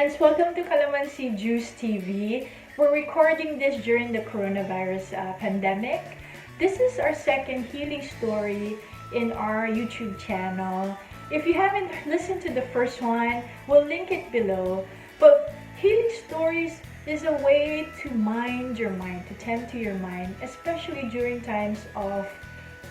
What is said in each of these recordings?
friends, welcome to Calamansi Juice TV. We're recording this during the coronavirus pandemic. This is our second healing story in our YouTube channel. If you haven't listened to the first one, we'll link it below. But healing stories is a way to mind your mind, to tend to your mind, especially during times of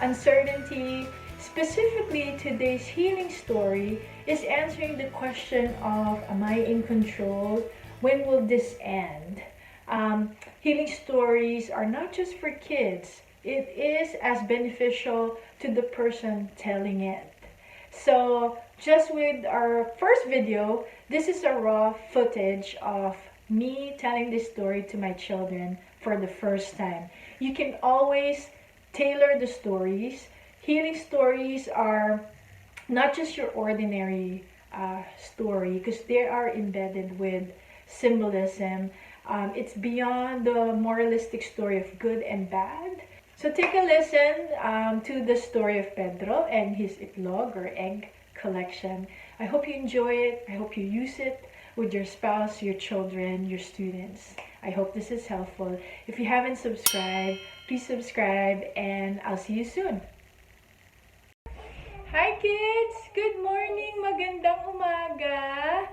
uncertainty. Specifically, today's healing story is answering the question of, am I in control? When will this end? Healing stories are not just for kids. It is as beneficial to the person telling it. So, just with our first video, this is a raw footage of me telling this story to my children for the first time. You can always tailor the stories. Healing stories are not just your ordinary story, because they are embedded with symbolism. It's beyond the moralistic story of good and bad. So take a listen to the story of Pedro and his itlog or egg collection. I hope you enjoy it. I hope you use it with your spouse, your children, your students. I hope this is helpful. If you haven't subscribed, please subscribe, and I'll see you soon. Hi kids! Good morning! Magandang umaga!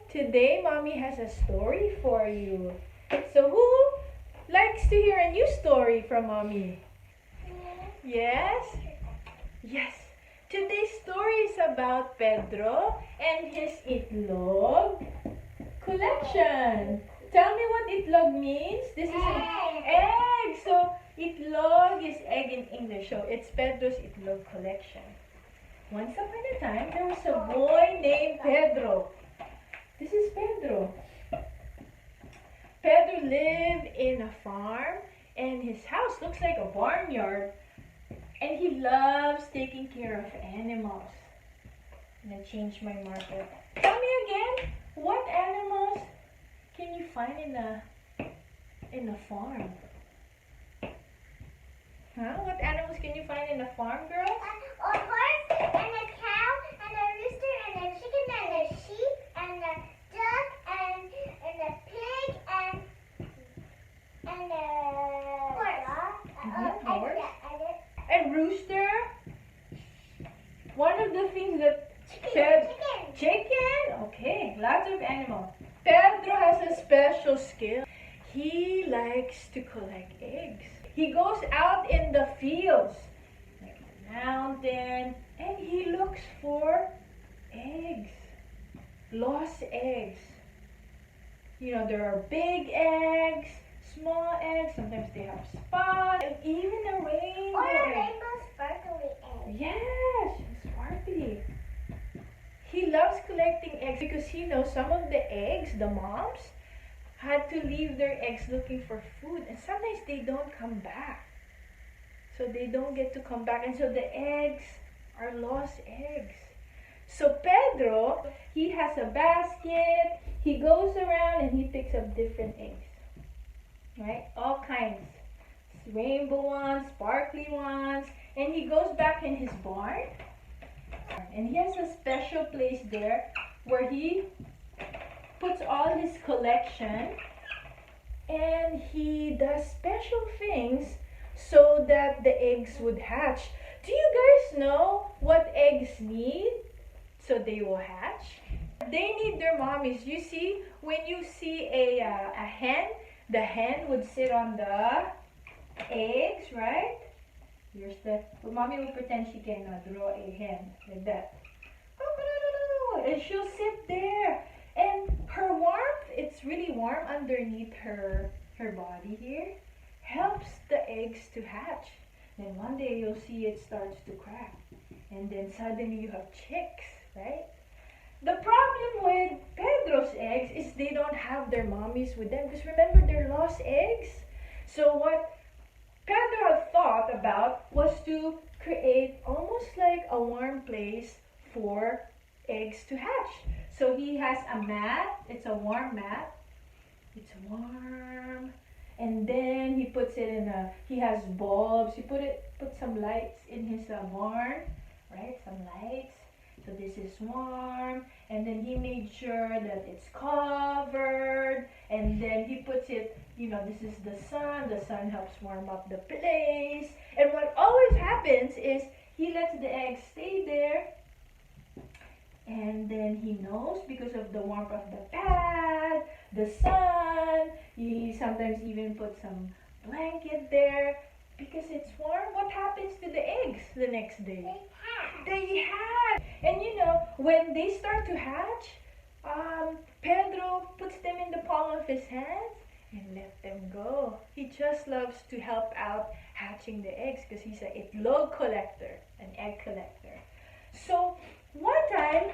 Today, Mommy has a story for you. So who likes to hear a new story from Mommy? Yes? Yes! Today's story is about Pedro and his itlog collection. Tell me what itlog means. This is an egg. So itlog is egg in English. So it's Pedro's itlog collection. Once upon a time, there was a boy named Pedro. This is Pedro. Pedro lived in a farm, and his house looks like a barnyard. And he loves taking care of animals. I'm gonna change my marker. Tell me again, what animals can you find in a farm? Huh? What animals can you find in a farm, girls? A horse and a cow and a rooster and a chicken and a sheep and a duck and a pig and a horse. And rooster. One of the things that Chicken. Okay, lots of animals. Pedro has a special skill. He likes to collect eggs. He goes out in the fields, like a mountain, and he looks for eggs, lost eggs. You know, there are big eggs, small eggs, sometimes they have spots, and even a rainbow. Or a rainbow sparkly egg. Yes, sparkly. He loves collecting eggs because he knows some of the eggs, the moms, had to leave their eggs looking for food, and sometimes they don't come back. So they don't get to come back, and so the eggs are lost eggs. So Pedro, he has a basket. He goes around and he picks up different eggs, right? All kinds, rainbow ones, sparkly ones, and he goes back in his barn, and he has a special place there where he puts all his collection, and he does special things so that the eggs would hatch. Do you guys know what eggs need so they will hatch? They need their mommies. You see, when you see a hen, the hen would sit on the eggs, right? Here's the, well, Mommy will pretend she can draw a hen like that. And she'll sit there. And her warmth, it's really warm underneath her body here, helps the eggs to hatch. Then one day you'll see it starts to crack. And then suddenly you have chicks, right? The problem with Pedro's eggs is they don't have their mommies with them. Because remember, they're lost eggs. So what Pedro had thought about was to create almost like a warm place for eggs to hatch. So he has a mat. It's a warm mat. It's warm. And then he puts it in he has bulbs. He put some lights in his barn, right? Some lights. So this is warm, and then he made sure that it's covered, and then he puts it, this is the sun helps warm up the place. And what always happens is he lets the eggs stay there, and then he knows because of the warmth of the pad, the sun, he sometimes even puts some blanket there because it's warm. What happens to the eggs the next day? They hatch. And when they start to hatch, Pedro puts them in the palm of his hands and let them go. He just loves to help out hatching the eggs because he's an itlog collector, an egg collector. So one time,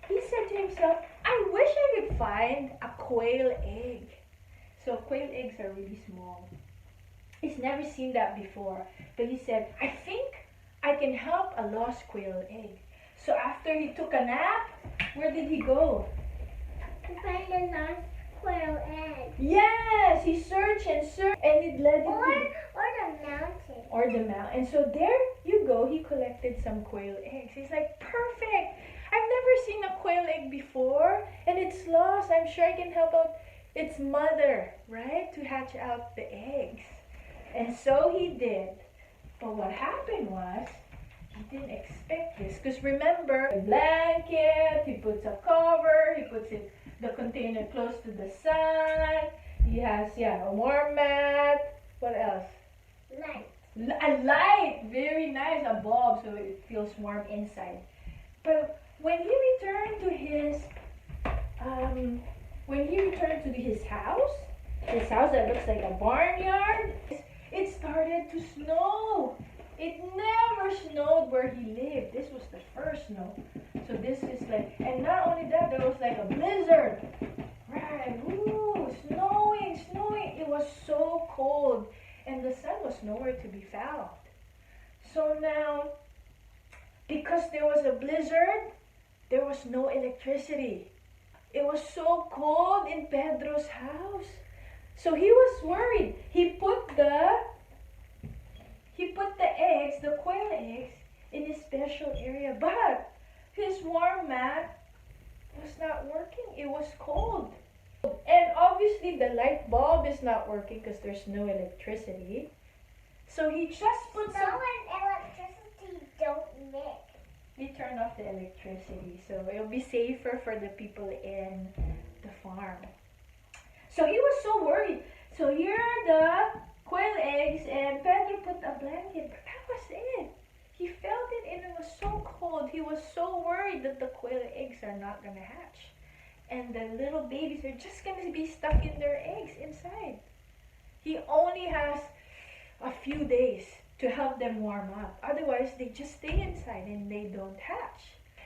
he said to himself, I wish I could find a quail egg. So quail eggs are really small. He's never seen that before. But he said, I think I can help a lost quail egg. So after he took a nap, where did he go? To find the lost quail egg. Yes, he searched and searched, and it led him Or the mountain. Or the mountain. And so there you go, he collected some quail eggs. He's like, perfect! I've never seen a quail egg before, and it's lost. I'm sure I can help out its mother, right? To hatch out the eggs. And so he did. But what happened was, he didn't expect this. Because remember, a blanket, he puts a cover, he puts the container close to the sun. He has, a warm mat. What else? Light. A light. Very nice. A bulb so it feels warm inside. But when he returned to his house that looks like a barnyard, it started to snow. It never snowed where he lived. This was the first snow. So this is and not only that, there was like a blizzard. Right, snowing. It was so cold. And the sun was nowhere to be found. So now, because there was a blizzard, there was no electricity. It was so cold in Pedro's house. So he was worried. He put the eggs, the quail eggs, in a special area. But his warm mat was not working. It was cold. And obviously the light bulb is not working because there's no electricity. So he just put Snow and electricity don't mix. He turned off the electricity, so it'll be safer for the people in the farm. So he was so worried. So here are the quail eggs, and Pedro put a blanket, but that was it. He felt it and it was so cold. He was so worried that the quail eggs are not going to hatch. And the little babies are just going to be stuck in their eggs inside. He only has a few days to help them warm up. Otherwise, they just stay inside and they don't hatch.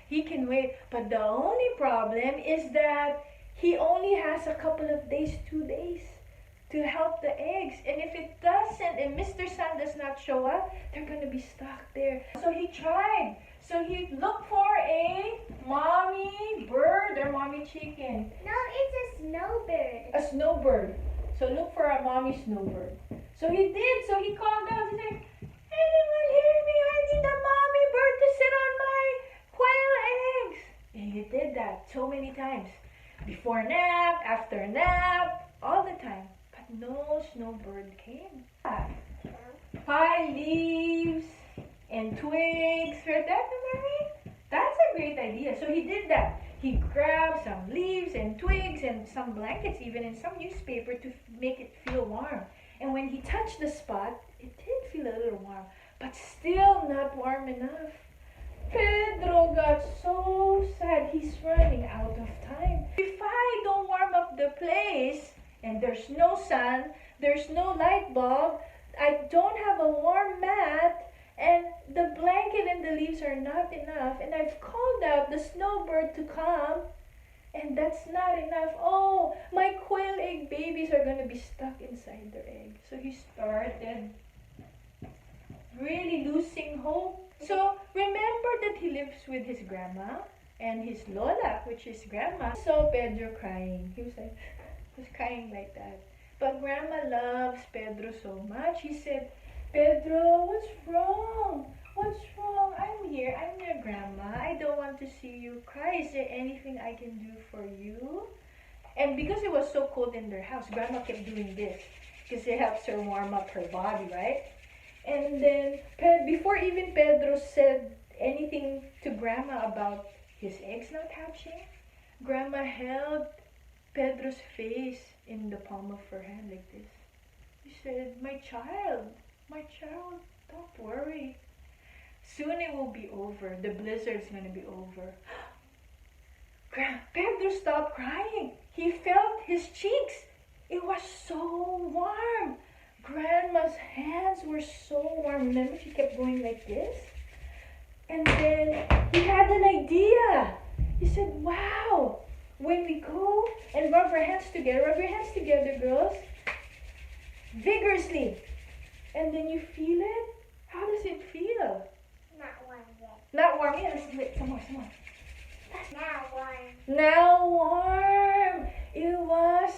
He can wait, but the only problem is that he only has a couple of days, 2 days, to help the eggs. And if it doesn't, and Mr. Sun does not show up, they're going to be stuck there. So he tried. So he looked for a mommy bird or mommy chicken. No, it's a snowbird. A snowbird. So look for a mommy snowbird. So he did. So he called out. He said, anyone hear me? I need a mommy bird to sit on my quail eggs. And he did that so many times. Before nap, after nap, all the time. But no snowbird came. Pine leaves and twigs. Heard that, Mary? That's a great idea. So he did that. He grabbed some leaves and twigs and some blankets even and some newspaper to make it feel warm. And when he touched the spot, it did feel a little warm, but still not warm enough. Pedro got so sad. He's running out of time. If I don't warm up the place, and there's no sun, there's no light bulb, I don't have a warm mat, and the blanket and the leaves are not enough, and I've called out the snowbird to come, and that's not enough. Oh, my quail egg babies are going to be stuck inside their egg. So he started really losing hope. So remember that he lives with his grandma and his Lola, which is grandma. So Pedro crying. He was crying like that. But grandma loves Pedro so much. He said, Pedro, what's wrong? What's wrong? I'm here. I'm your grandma. I don't want to see you cry. Is there anything I can do for you? And because it was so cold in their house, grandma kept doing this because it helps her warm up her body, right? And then, before even Pedro said anything to grandma about his eggs not hatching, grandma held Pedro's face in the palm of her hand like this. She said, my child, don't worry. Soon it will be over. The blizzard's gonna be over. Pedro stopped crying. He felt his cheeks. It was so warm. Grandma's hands were so warm. Remember, she kept going like this? And then he had an idea. He said, wow, when we go and rub your hands together, girls, vigorously. And then you feel it? How does it feel? Not warm yet. Not warm yet. Let's wait. Some more. Now warm. Now warm. It was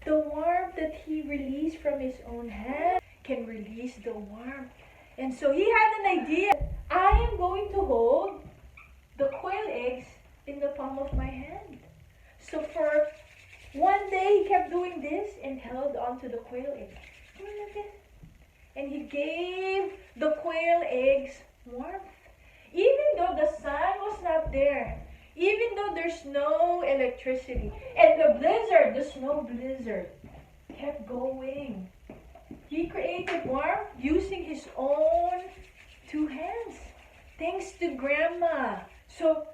the warmth that he released from his own hand can release the warmth. And so he had an idea. I am going to hold the quail eggs in the palm of my hand. So for one day he kept doing this and held onto the quail eggs. And he gave the quail eggs warmth. Even though the sun was not there, even though there's no electricity, and the snow blizzard, kept going. He created warmth using his own two hands, thanks to grandma. So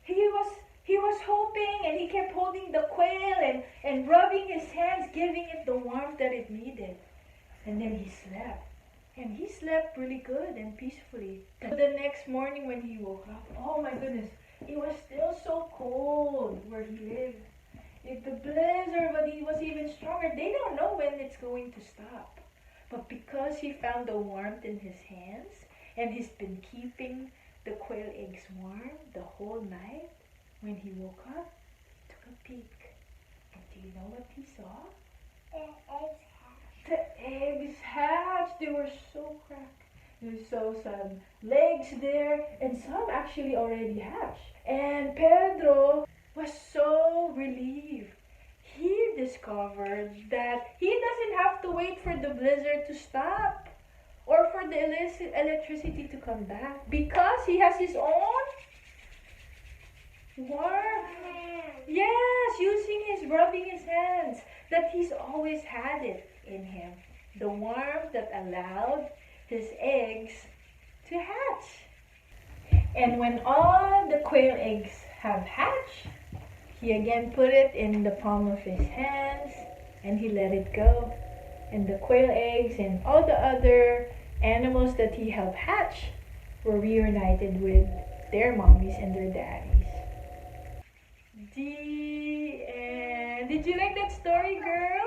he was hoping, and he kept holding the quail and rubbing his hands, giving it the warmth that it needed. And then he slept. And he slept really good and peacefully. The next morning when he woke up, oh my goodness, it was still so cold where he lived. If the blizzard, but it was even stronger. They don't know when it's going to stop. But because he found the warmth in his hands, and he's been keeping the quail eggs warm the whole night, when he woke up, he took a peek. And do you know what he saw? The eggs hatched. The eggs hatched. They were so cracked. You saw some legs there, and some actually already hatched. And Pedro was so relieved. He discovered that he doesn't have to wait for the blizzard to stop or for the electricity to come back, because he has his own warmth. Yes, using his rubbing his hands, that he's always had it in him. The warmth that allowed his eggs to hatch. And when all the quail eggs have hatched, he again put it in the palm of his hands and he let it go. And the quail eggs and all the other animals that he helped hatch were reunited with their mommies and their daddies. The end. Did you like that story, girl?